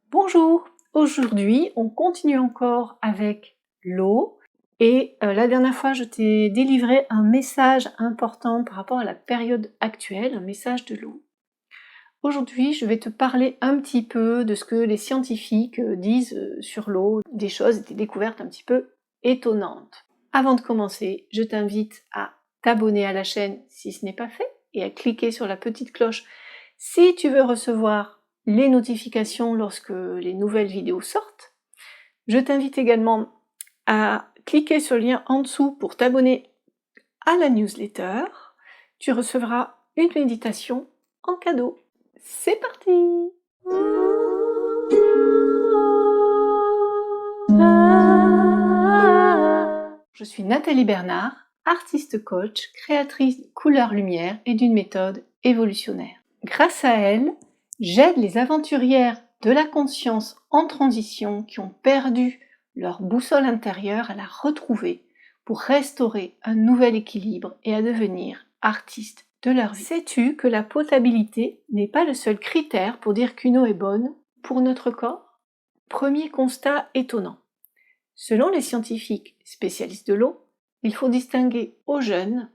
Bonjour, aujourd'hui on continue encore avec l'eau et la dernière fois je t'ai délivré un message important par rapport à la période actuelle, un message de l'eau. Aujourd'hui je vais te parler un petit peu de ce que les scientifiques disent sur l'eau, des choses et des découvertes un petit peu étonnantes. Avant de commencer, je t'invite à t'abonner à la chaîne si ce n'est pas fait et à cliquer sur la petite cloche si tu veux recevoir les notifications lorsque les nouvelles vidéos sortent. Je t'invite également à cliquer sur le lien en dessous pour t'abonner à la newsletter. Tu recevras une méditation en cadeau. C'est parti! Je suis Nathalie Bernard, artiste coach, créatrice de Couleur Lumière et d'une méthode évolutionnaire. Grâce à elle, j'aide les aventurières de la conscience en transition qui ont perdu leur boussole intérieure à la retrouver pour restaurer un nouvel équilibre et à devenir artistes de leur vie. Sais-tu que la potabilité n'est pas le seul critère pour dire qu'une eau est bonne pour notre corps? Premier constat étonnant. Selon les scientifiques spécialistes de l'eau, il faut distinguer eau jeune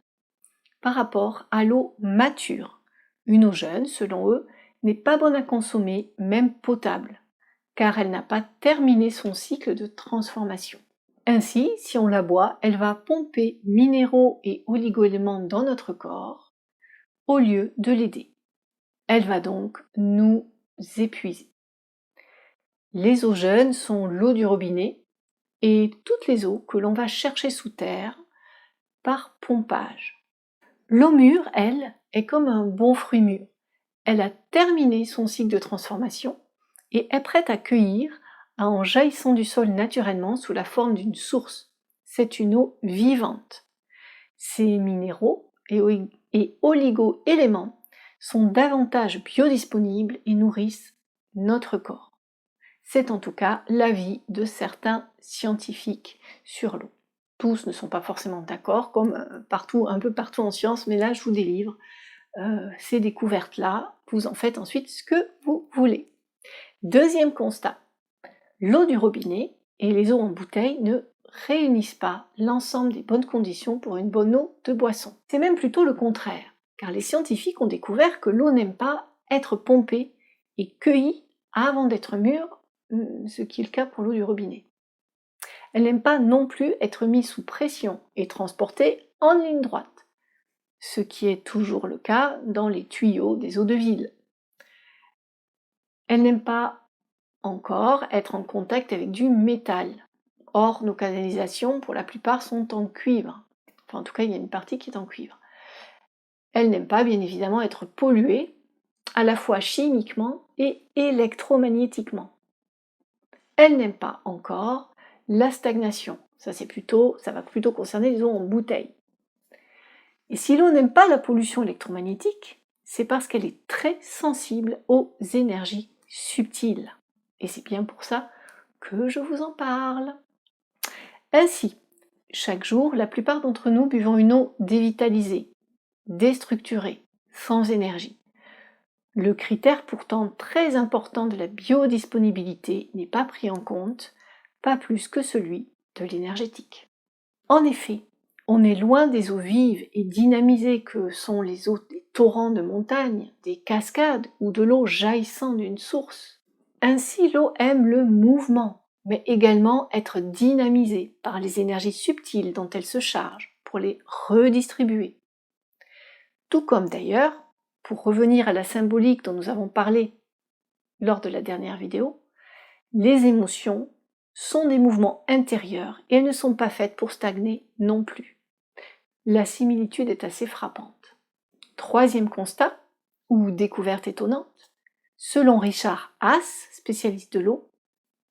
par rapport à l'eau mature. Une eau jeune, selon eux, n'est pas bonne à consommer, même potable, car elle n'a pas terminé son cycle de transformation. Ainsi, si on la boit, elle va pomper minéraux et oligo-éléments dans notre corps, au lieu de l'aider. Elle va donc nous épuiser. Les eaux jeunes sont l'eau du robinet et toutes les eaux que l'on va chercher sous terre par pompage. L'eau mûre, elle, est comme un bon fruit mûr. Elle a terminé son cycle de transformation et est prête à cueillir en jaillissant du sol naturellement sous la forme d'une source. C'est une eau vivante. Ces minéraux et oligo-éléments sont davantage biodisponibles et nourrissent notre corps. C'est en tout cas l'avis de certains scientifiques sur l'eau. Tous ne sont pas forcément d'accord, comme un peu partout en science, mais là je vous délivre ces découvertes-là, vous en faites ensuite ce que vous voulez. Deuxième constat, l'eau du robinet et les eaux en bouteille ne réunissent pas l'ensemble des bonnes conditions pour une bonne eau de boisson. C'est même plutôt le contraire, car les scientifiques ont découvert que l'eau n'aime pas être pompée et cueillie avant d'être mûre, ce qui est le cas pour l'eau du robinet. Elle n'aime pas non plus être mise sous pression et transportée en ligne droite, ce qui est toujours le cas dans les tuyaux des eaux de ville. Elle n'aime pas encore être en contact avec du métal. Or, nos canalisations, pour la plupart, sont en cuivre. Enfin, en tout cas, il y a une partie qui est en cuivre. Elle n'aime pas, bien évidemment, être polluée, à la fois chimiquement et électromagnétiquement. Elle n'aime pas encore la stagnation. Ça va plutôt concerner les eaux en bouteille. Et si l'eau n'aime pas la pollution électromagnétique, c'est parce qu'elle est très sensible aux énergies subtiles. Et c'est bien pour ça que je vous en parle. Ainsi, chaque jour, la plupart d'entre nous buvons une eau dévitalisée, déstructurée, sans énergie. Le critère pourtant très important de la biodisponibilité n'est pas pris en compte, pas plus que celui de l'énergétique. En effet, on est loin des eaux vives et dynamisées que sont les eaux des torrents de montagne, des cascades ou de l'eau jaillissant d'une source. Ainsi, l'eau aime le mouvement, mais également être dynamisée par les énergies subtiles dont elle se charge pour les redistribuer. Tout comme d'ailleurs, pour revenir à la symbolique dont nous avons parlé lors de la dernière vidéo, les émotions sont des mouvements intérieurs et elles ne sont pas faites pour stagner non plus. La similitude est assez frappante. Troisième constat, ou découverte étonnante, selon Richard Haas, spécialiste de l'eau,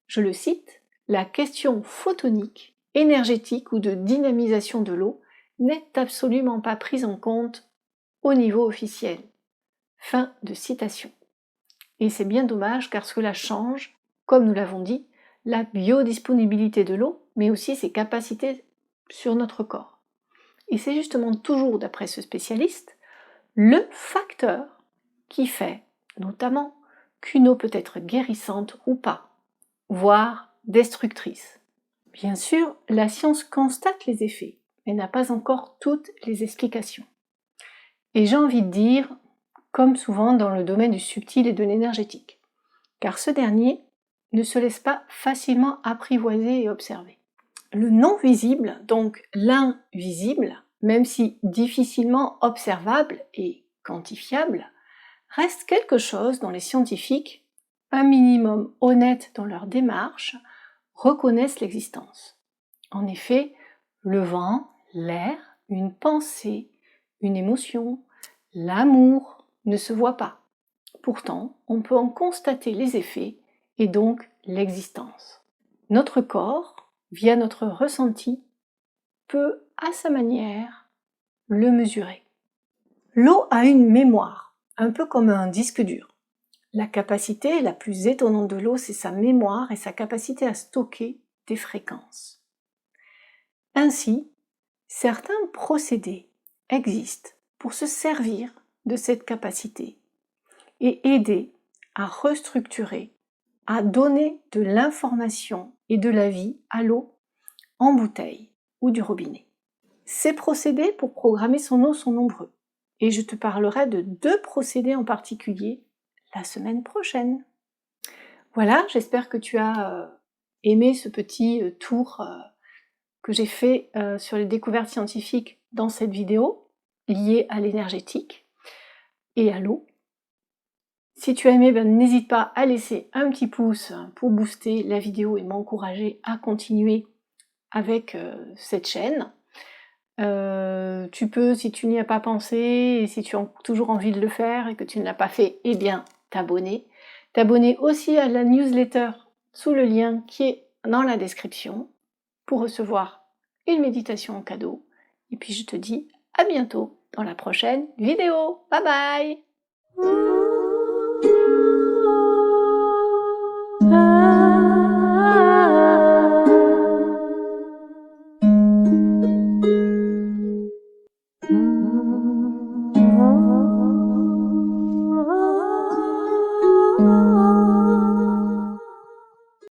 je le cite, la question photonique, énergétique ou de dynamisation de l'eau n'est absolument pas prise en compte au niveau officiel. Fin de citation. Et c'est bien dommage car cela change, comme nous l'avons dit, la biodisponibilité de l'eau, mais aussi ses capacités sur notre corps. Et c'est justement toujours, d'après ce spécialiste, le facteur qui fait notamment qu'une eau peut être guérissante ou pas, voire destructrice. Bien sûr, la science constate les effets, mais n'a pas encore toutes les explications. Et j'ai envie de dire, comme souvent dans le domaine du subtil et de l'énergétique, car ce dernier ne se laisse pas facilement apprivoiser et observer. Le non visible, donc l'invisible, même si difficilement observable et quantifiable, reste quelque chose dont les scientifiques, un minimum honnêtes dans leur démarche, reconnaissent l'existence. En effet, le vent, l'air, une pensée, une émotion, l'amour ne se voient pas. Pourtant, on peut en constater les effets et donc l'existence. Notre corps, via notre ressenti, peut, à sa manière, le mesurer. L'eau a une mémoire, un peu comme un disque dur. La capacité la plus étonnante de l'eau, c'est sa mémoire et sa capacité à stocker des fréquences. Ainsi, certains procédés existent pour se servir de cette capacité et aider à restructurer, à donner de l'information et de la vie à l'eau en bouteille ou du robinet. Ces procédés pour programmer son eau sont nombreux et je te parlerai de 2 procédés en particulier la semaine prochaine. Voilà, j'espère que tu as aimé ce petit tour que j'ai fait sur les découvertes scientifiques dans cette vidéo liée à l'énergétique et à l'eau. Si tu as aimé, n'hésite pas à laisser un petit pouce pour booster la vidéo et m'encourager à continuer avec cette chaîne. Tu peux, si tu n'y as pas pensé et si tu as toujours envie de le faire et que tu ne l'as pas fait, eh bien t'abonner. T'abonner aussi à la newsletter sous le lien qui est dans la description pour recevoir une méditation en cadeau. Et puis je te dis à bientôt dans la prochaine vidéo. Bye bye!